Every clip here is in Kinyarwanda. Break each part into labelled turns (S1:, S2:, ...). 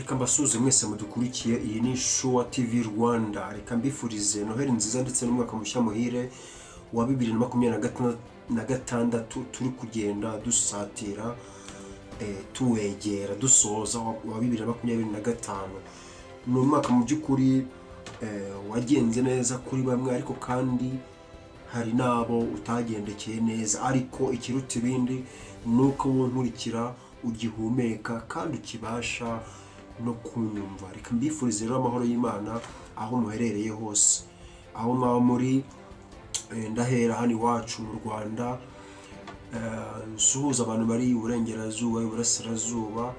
S1: reka mbasuze mwese mudukurikiye. Iyi ni Nshya TV Rwanda. Reka mbifurize Noheli nziza ndetse n'umwaka mushya muhire wa 2026 turi kugenda dusatira tuwegera dusoza wa 2025. Ni umwaka mu by'ukuri wagenze neza kuri bamwe, ariko kandi hari nabo utagendekeye neza, ariko ikiruta ibindi nuko nkurikira ugihumeka kandi ukibasha no kunyumva. Reka mbifurize rero amahoro y'Imana aho muherereye hose, aho mwaba muri. Ndahera hano iwacu mu Rwanda, nsuhuza abantu bari iburengerazuba, iburasirazuba,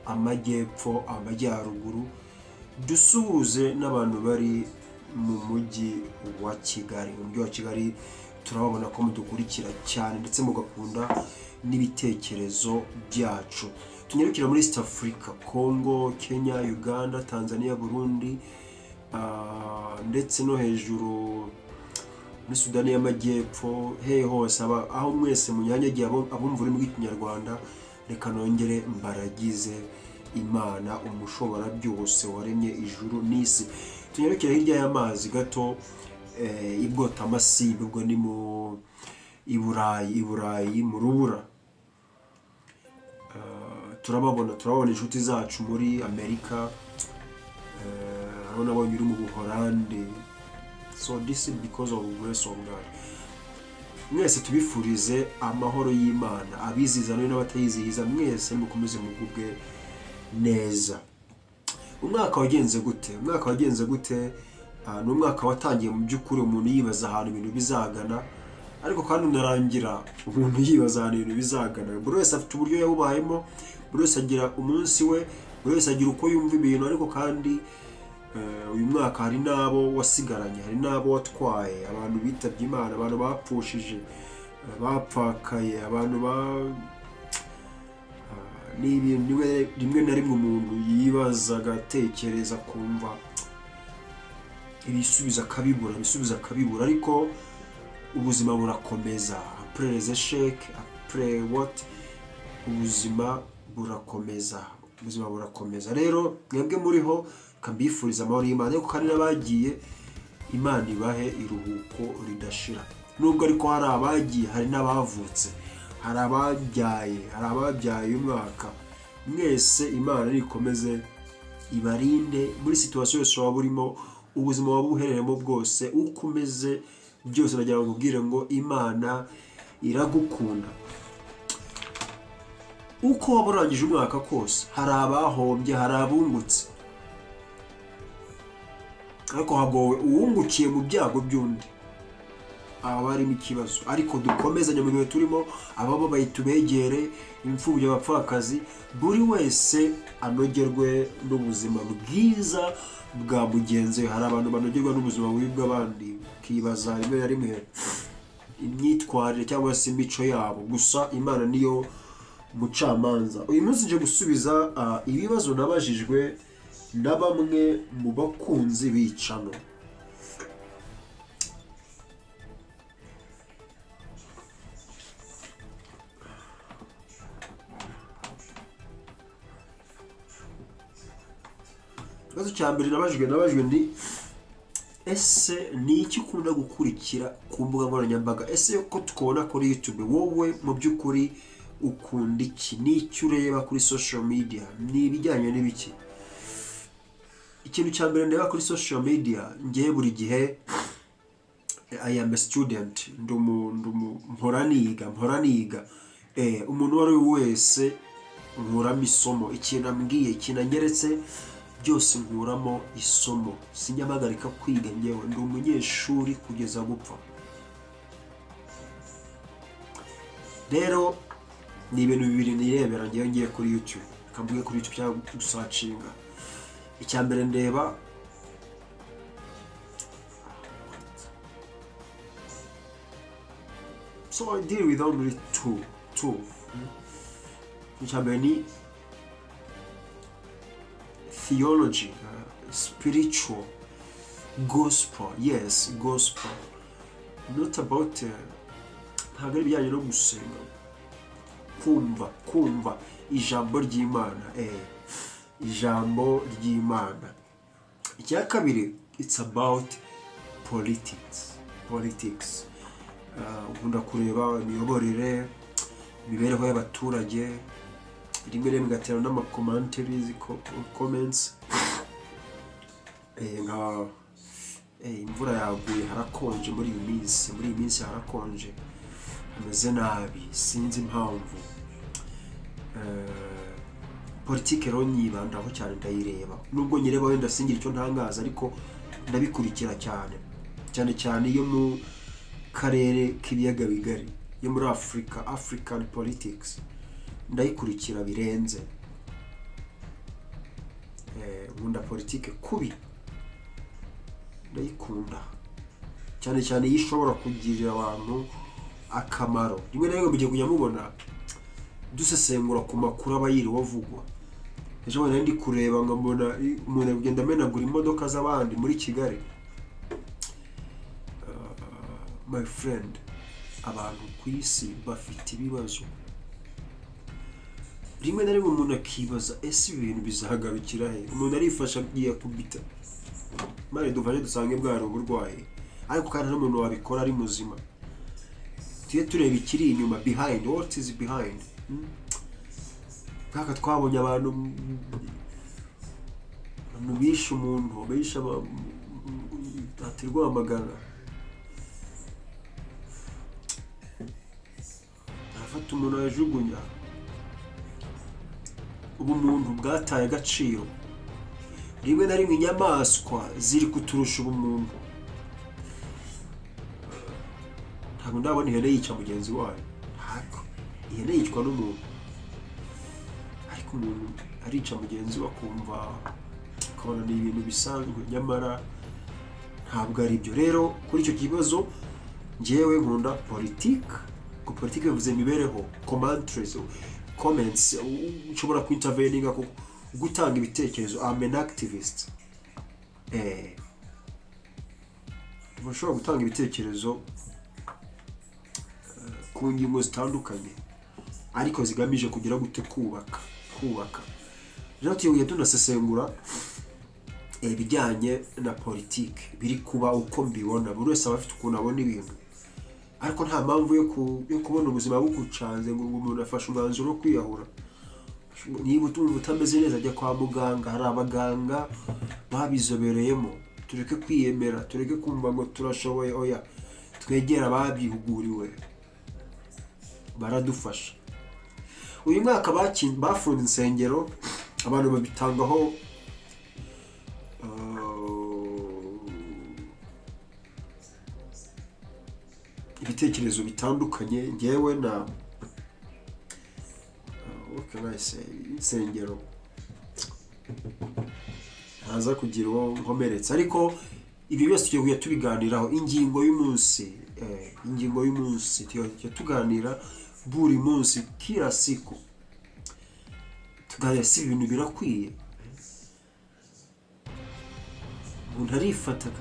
S1: amajyepfo, amajyaruguru. Dusuhuze n'abantu bari mu mujyi wa Kigali. Mu mujyi wa Kigali turababona ko mudukurikira cyane ndetse mugakunda n'ibitekerezo byacu. Tunyarukira muri East Africa, Congo, Kenya, Uganda, Tanzania, Burundi, ndetse no hejuru muri Sudani y'Amajyepfo. Hose aho mwese munyanyagiye abumva ururimi rw'Ikinyarwanda, reka nongere mbaragize Imana umushobora byose waremye ijuru n'isi. Tunyarukira hirya y'amazi gato, ibwota amasibe, ubwo ni mu Iburayi mu rubura. Turababona inshuti zacu muri Amerika, aho nabonye uri mu Buholandi. So this is because of the grace of God. Mwese tubifurize amahoro y'Imana, abizihiza n'abatayizihiza mwese mukomeze mugubwe neza. Umwaka wagenze gute? Umwaka wagenze gute? Ni umwaka watangiye mu by'ukuri umuntu yibaza ahantu ibintu bizagana, ariko kandi unarangira umuntu yibaza ahantu ibintu bizagana. Buri wese afite uburyo yawubayemo, buri wese agira umunsi we, buri wese agira uko yumva ibintu, ariko kandi uyu mwaka hari nabo wasigaranye, hari nabo watwaye, abantu bitabye Imana, abantu bapfushije, bapfakaye, abantu ni ibintu rimwe na rimwe umuntu yibaza agatekereza kumva ibisubiza akabibura, ariko ubuzima burakomeza. Après les échecs, après what, ubuzima burakomeza. Rero mwebwe muriho kambifuriza amahoro y'Imana, ariko kandi n'abagiye Imana ibahe iruhuko ridashira. Nubwo ariko hari abagiye, hari n'abavutse, hari ababyaye umwaka. Mwese Imana nikomeze ibarinde muri situation yose waba urimo, ubuzima waba uhereremo bwose, ukomeze byose. Nagira ngo ubwire ngo Imana iragukunda. Uko waba urangije umwaka kose, hari abahombye, hari abungutse, ariko hagowe uwungukiye mu byago by'undi, aba arimo ikibazo. Ariko dukomezanye mu bihe turimo, abababaye tubegere, imfubyi, abapfakazi, buri wese anogerwe n'ubuzima bwiza bwa mugenzi we. Hari abantu banogerwa n'ubuzima bubi bw'abandi, ukibaza rimwe na rimwe imyitwarire cyangwa se imico yabo. Gusa Imana niyo mucamanza. Uyu munsi nje gusubiza ibibazo nabajijwe na bamwe mu bakunzi b'icano. Ikibazo cya mbere nabajijwe ni: ese ni iki ukunda gukurikira ku mbuga nkoranyambaga? Ese ko tukubona kuri YouTube, wowe mu by'ukuri ukunda iki? Ni icyo ureba kuri social media? Ni ibijyanye n'ibiki? Ikintu cya mbere ndeba kuri social media, ngiye buri gihe, I am a student, mpora niga. Umuntu wari wese nkuramo isomo, ikintu ambwiye, ikintu anyeretse, byose nkuramo isomo. Sinyabagarika kwiga, ngewe ndi umunyeshuri kugeza gupfa. Rero ni ibintu bibiri nirebera ngewe ngiye kuri YouTube. Kambuye kuri YouTube cyangwa gusacinga. Icya mbere ndeba so I deal with only two. Icya mbere ni theology, spiritual, gospel. Yes, gospel, not about ntabwo ari ibijyanye no gusenga, kumva ijambo ry'Imana. ijambo ry'Imana. Icya kabiri, it's about politics. Ukunda kureba imiyoborere, imibereho y'abaturage, rimwe rimwe gatera n'amakomantaries, comments. Nka imvura yaguye, harakonje muri iyi minsi harakonje, hameze nabi, sinzi impamvu. Politike rero nyibandaho cyane, ndayireba, nubwo nyireba wenda singira icyo ntangaza, ariko ndabikurikira cyane iyo mu karere k'ibiyaga bigari, yo muri African politics ndayikurikira birenze. Nkunda politike kubi, ndayikunda cyane iyo ishobora kugirira abantu akamaro. Rimwe na rimwe mugiye kujya mubona dusesengura ku makuru aba yiriwe avugwa. Ejo bundi ndi kureba nkabona umuntu agenda amenagura imodoka z'abandi muri Kigali. My friend, abantu ku isi bafite ibibazo. Rimwe na rimwe umuntu akibaza, ese ibintu bizahagarukira he? Umuntu arifasha agiye kubita, mare duvanye dusange bwari uburwayi, ariko kandi n'umuntu wabikora ari muzima. Tuye tureba ikiri inyuma, behind, what is behind. Kaka twabonye abantu bishe umuntu, bishe atirwa amagana, afata umuntu ajugunya. Ubumuntu bwataye agaciro. Rimwe na rimwe inyamaswa ziri kuturusha ubumuntu. Ntabwo ndabona ihene yica mugenzi wayo, ntabwo ihene yicwa n'umuntu, ariko umuntu arica mugenzi we akumva akabona ni ibintu bisanzwe, nyamara ntabwo ari byo. Rero kuri icyo kibazo njyewe nkunda politike, ko politike bivuze imibereho, comments, ushobora kwinterveninga, gutanga ibitekerezo. I'm an activist. Ushobora gutanga ibitekerezo ku ngingo zitandukanye, ariko zigamije kugira gute kubaka. Rero tugiye tunasesengura ibijyanye na politike biri kuba uko mbibona. Buri wese aba afite ukuntu abona ibintu, ariko nta mpamvu yo kubona ubuzima bugucanze ngo umuntu afashe umwanzuro wo kwiyahura. Niba utameze neza, ajya kwa muganga, hari abaganga babizobereyemo. Tureke kwiyemera, tureke kumva ngo turashoboye. Oya, twegera ababihuguriwe, baradufasha. Uyu mwaka bafunze insengero, abantu babitangaho ibitekerezo bitandukanye. Ngewe na insengero ntaza kugira uwo nkomeretsa, ariko ibi byose tugiye tubiganiraho. Ingingo y'umunsi tugiye tuganira buri munsi, kila siku tuganira si ibintu birakwiye. Umuntu arifataga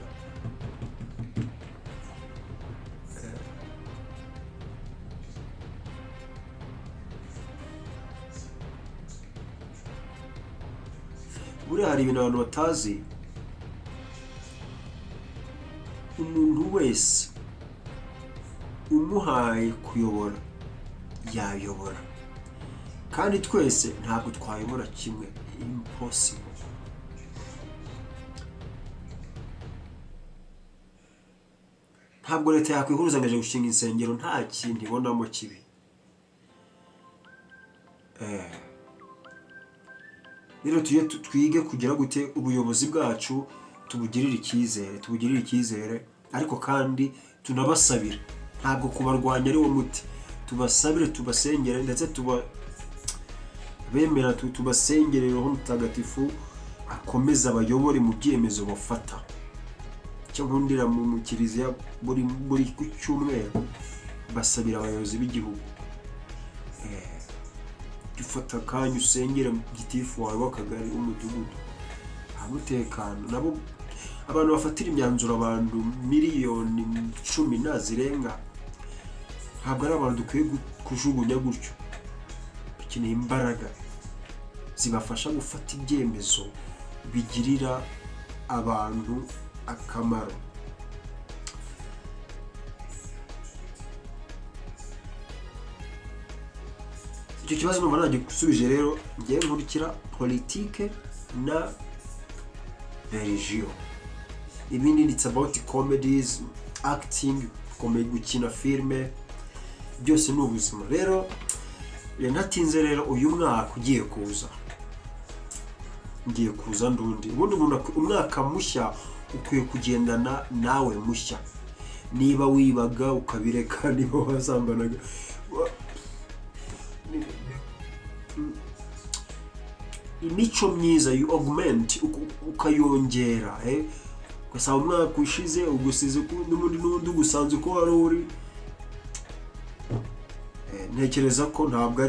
S1: buriya hari ibintu abantu batazi. Umuntu wese umuhaye kuyobora yayobora, kandi twese ntabwo twayobora kimwe. Impossible. Ntabwo leta yakwihuruza ngo gushinga insengero nta kintu ibonamo kibi. Rero twige kugira gute ubuyobozi bwacu tubugirire icyizere, ariko kandi tunabasabira. Ntabwo kubarwanya ari wo muti. Tubasabire, tubasengere, ndetse bemera tubasengere. Roho Mutagatifu akomeza abayobore mu byemezo bafata. Cyo nkundira mu kiliziya buri ku cyumweru basabira abayobozi b'igihugu. Dufata kanya usengera gitifu wawe w'akagari, umudugudu, umutekano. Nabo abantu bafatira imyanzuro, abantu miliyoni 10 nazirenga, ntabwo ari abantu dukwiye kujugunya gutyo. Dukeneye imbaraga. zibafasha gufata ibyemezo bigirira abantu akamaro. Icyo kibazo numva nanjye gusubije rero ngiye nkurikira politike na religion. Ibindi it's about comedies, acting, gukina filme, byose ni ubuzima. Rero natinze rero uyu mwaka ugiye kuza, ngiye kuza ndundi. Ubundi umwaka mushya ukwiye kugendana nawe mushya. Niba wibaga ukabireka, niba wazambanaga, imico myiza you augment, ukayongera. Ugasaba umwaka ushize ugusize n'undi gusanze uko wari uri. Ntekereza ko ntabwo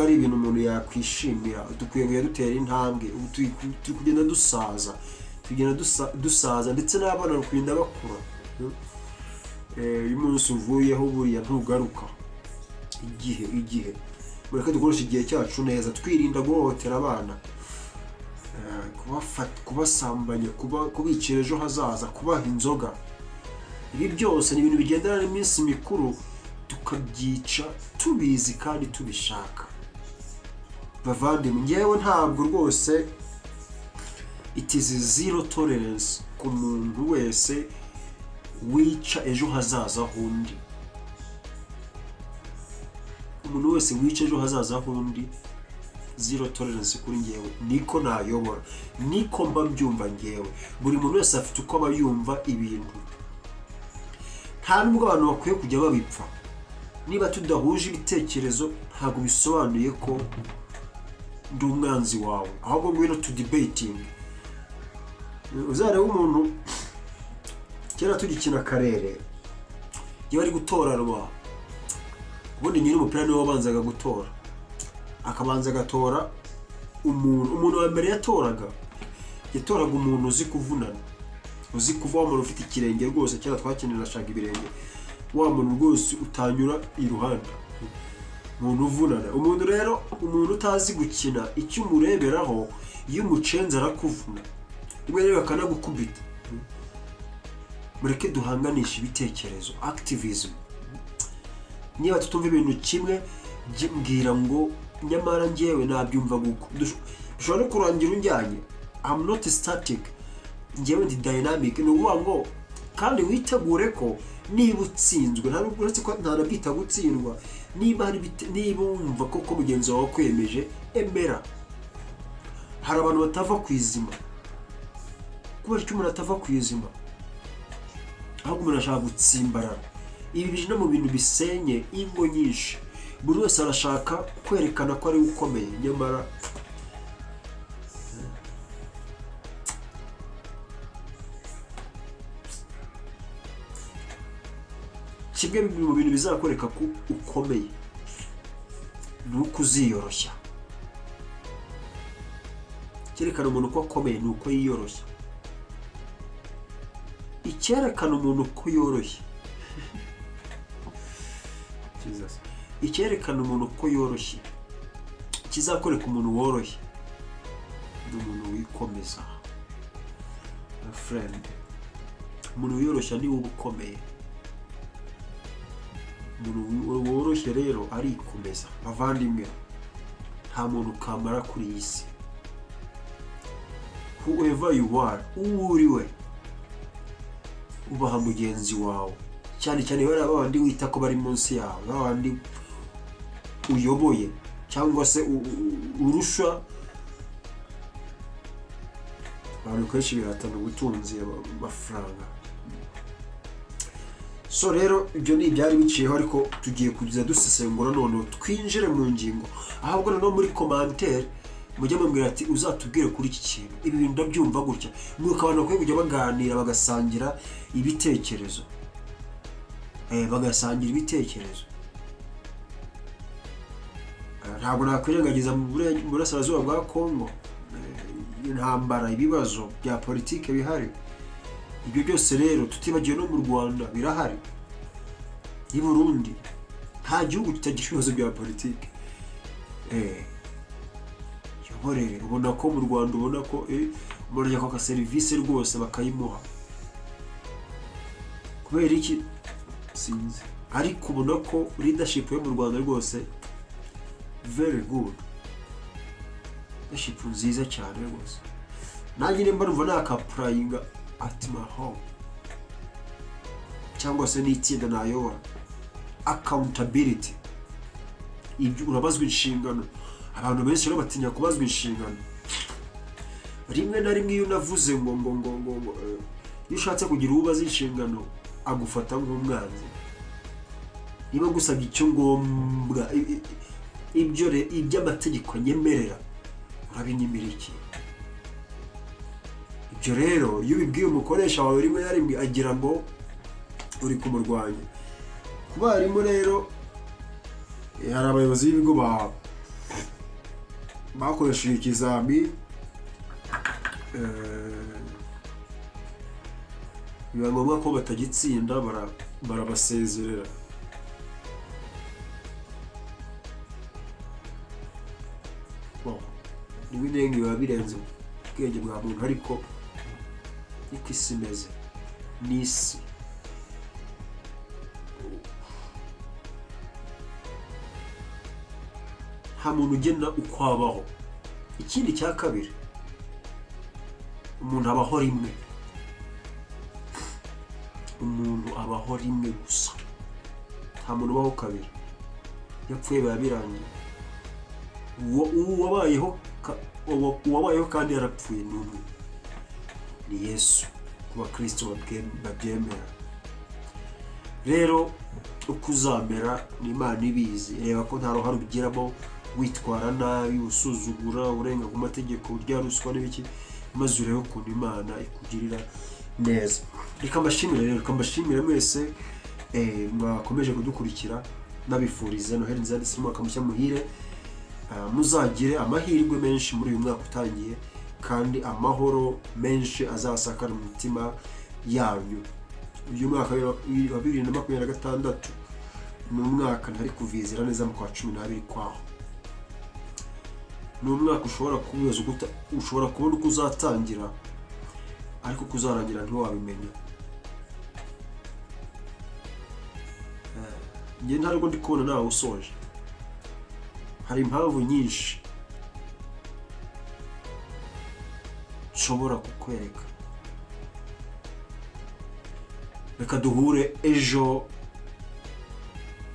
S1: ari ibintu umuntu yakwishimira. Dukwiye kujya dutera intambwe. Turi kugenda dusaza ndetse n'abana bakugenda bakura. Uyu munsi uvuyeho buriya ntugaruka. Igihe mureke dukoresha igihe cyacu neza, twirinda guhohotera abana, kubasambanya, kubicira ejo hazaza, kubaha inzoga. Ibi byose ni ibintu bigendana n'iminsi mikuru, tukabyica tubizi kandi tubishaka. Bavandimwe, ngewe ntabwo rwose it is zero tolerance ku muntu wese wica ejo hazaza hundi. Umuntu wese wica ejo hazaza hundi, zero tolerance kuri ngewe. Niko nayobora, niko mba mbyumva ngewe. Buri muntu wese afite uko aba yumva ibintu. Nta nubwo abantu bakwiye kujya babipfa. Niba tudahuje ibitekerezo ntabwo bisobanuye ko ndi umwanzi wawe, ahubwo ngwino to debating. Uzareba umuntu kera tugikina akarere, iyo bari gutorarwa, ubundi nyiri umupira niwe wabanzaga gutora, akabanza agatora umuntu wa mbere yatoraga umuntu uzi kuvunana, uzi kuva wa muntu ufite ikirenge rwose. Kera twakinira shaga ibirenge, wa muntu rwose utanyura iruhande, umuntu uvunana. Umuntu utazi gukina, icyo umureberaho iyo umucenze arakuvuna, rimwe rero akanagukubita. Mureke duhanganisha ibitekerezo, activism. Niba tutumva ibintu kimwe, mbwira ngo nyamara ngewe nabyumva guko. Dushobora no kurangira unjyanye. I'm not static, ngewe ndi dynamic. Ni ukuvuga ngo kandi witegure ko niba utsinzwe, ntabwo uretse ko ntanabyita gutsindwa, niba wumva koko mugenzi wawe kwemeje, emera. Hari abantu batava ku izima. Kubera icyo umuntu atava ku izima, ahubwo umuntu ashaka gutsimbarara. Ibi bije no mu bintu bisenye ingo nyinshi. Buri wese arashaka kwerekana ko ari ukomeye, nyamara kimwe mu bintu bizakwereka ko ukomeye ni uko uziyoroshya. Cyerekana umuntu ko akomeye ni uko yiyoroshya. Icyerekana umuntu ko yoroshye, icyerekana umuntu ko yoroshye, kizakwereka umuntu woroshye ni umuntu wikomeza. My friend, umuntu wiyoroshya ni uba ukomeye. Umuntu woroshye rero arikomeza. Bavandimwe, nta muntu kamara kuri iyi si. Whoever you are, uriwe, ubaha mugenzi wawe, cyane cyane bari abandi wita ko bari munsi yawe, abandi uyoboye cyangwa se urusha. Abantu kenshi biratana ubutunzi, amafaranga. So rero ibyo ni ibyari biciyeho, ariko tugiye kugiza dusesengura none twinjire mu ngingo. Ahubwo no muri commentaire mujye mumbwira ati uzatubwire kuri iki kintu, ibi bintu ndabyumva gutya. Nuko abantu bakwiye kujya baganira, bagasangira ibitekerezo. Bagasangira ibitekerezo. Ntabwo nakwirengagiza mu burasirazuba bwa Kongo intambara, ibibazo bya politike bihari. Ibyo byose rero tutibagiye no mu Rwanda birahari, i Burundi. Nta gihugu kitagira ibibazo bya politike. nkorere. Ubona ko mu Rwanda ubona ko umuntu ajya kwaka serivisi rwose bakayimuha. Kubera iki sinzi, ariko ubona ko leadership yo mu Rwanda rwose very good, leadership nziza cyane rwose. Nanjye nimba numva nakapurayinga at my home cyangwa se n'itsinda nayobora, accountability, ibyo urabazwa inshingano. Abantu benshi rero batinya kubazwa inshingano. Rimwe na rimwe iyo unavuze ngo iyo ushatse kugira ubaza inshingano agufata nk'umwanzi. Niba gusabye icyo ngombwa iby'amategeko nyemerera urabinyemerera iki? Ibyo rero iyo ubibwiye umukoresha wawe rimwe na rimwe agira ngo uri kumurwanya. Ku barimu rero hari abayobozi b'ibigo bakoresheje ikizami biba ngombwa ko batagitsinda barabasezerera. Rimwe na rimwe biba birenze ubwenge bwa muntu, ariko niko isi imeze. N'isi nta muntu ugena uko abaho. Ikindi cya kabiri, umuntu abaho rimwe. Umuntu abaho rimwe gusa, nta muntu ubaho kabiri. Yapfuye biba birangiye. Uwabayeho kandi yarapfuye n'umwe, ni Yesu. Ku bakristo babyemera rero uko uzamera ni Imana ibizi. Reba ko nta ruhare ubigiramo, witwara nabi, usuzugura, urenga ku mategeko, urya ruswa n'ibiki, maze urebe ukuntu Imana ikugirira neza. Reka mbashimire mwese mwakomeje kudukurikira, nabifuriza Noheli nziza ndetse n'umwaka mushya muhire. Muzagire amahirwe menshi muri uyu mwaka utangiye, kandi amahoro menshi azasakara mu mitima yanyu. Uyu mwaka wa 2026 ni umwaka ntari kuvizira neza mu kwa 12 kwaho. Ni umwaka ushobora kubona uko uzatangira, ariko kuzarangira ntiwabimenya. Njye ntabwo ndi kubona nawe usoje. Hari impamvu nyinshi nshobora kukwereka. Reka duhure ejo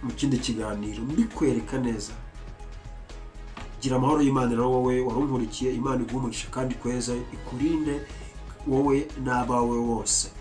S1: mu kindi kiganiro mbikwereka neza. Gira amahoro y'Imana rero wowe warunkurikiye. Imana iguhe umugisha kandi kweza ikurinde wowe n'abawe wose.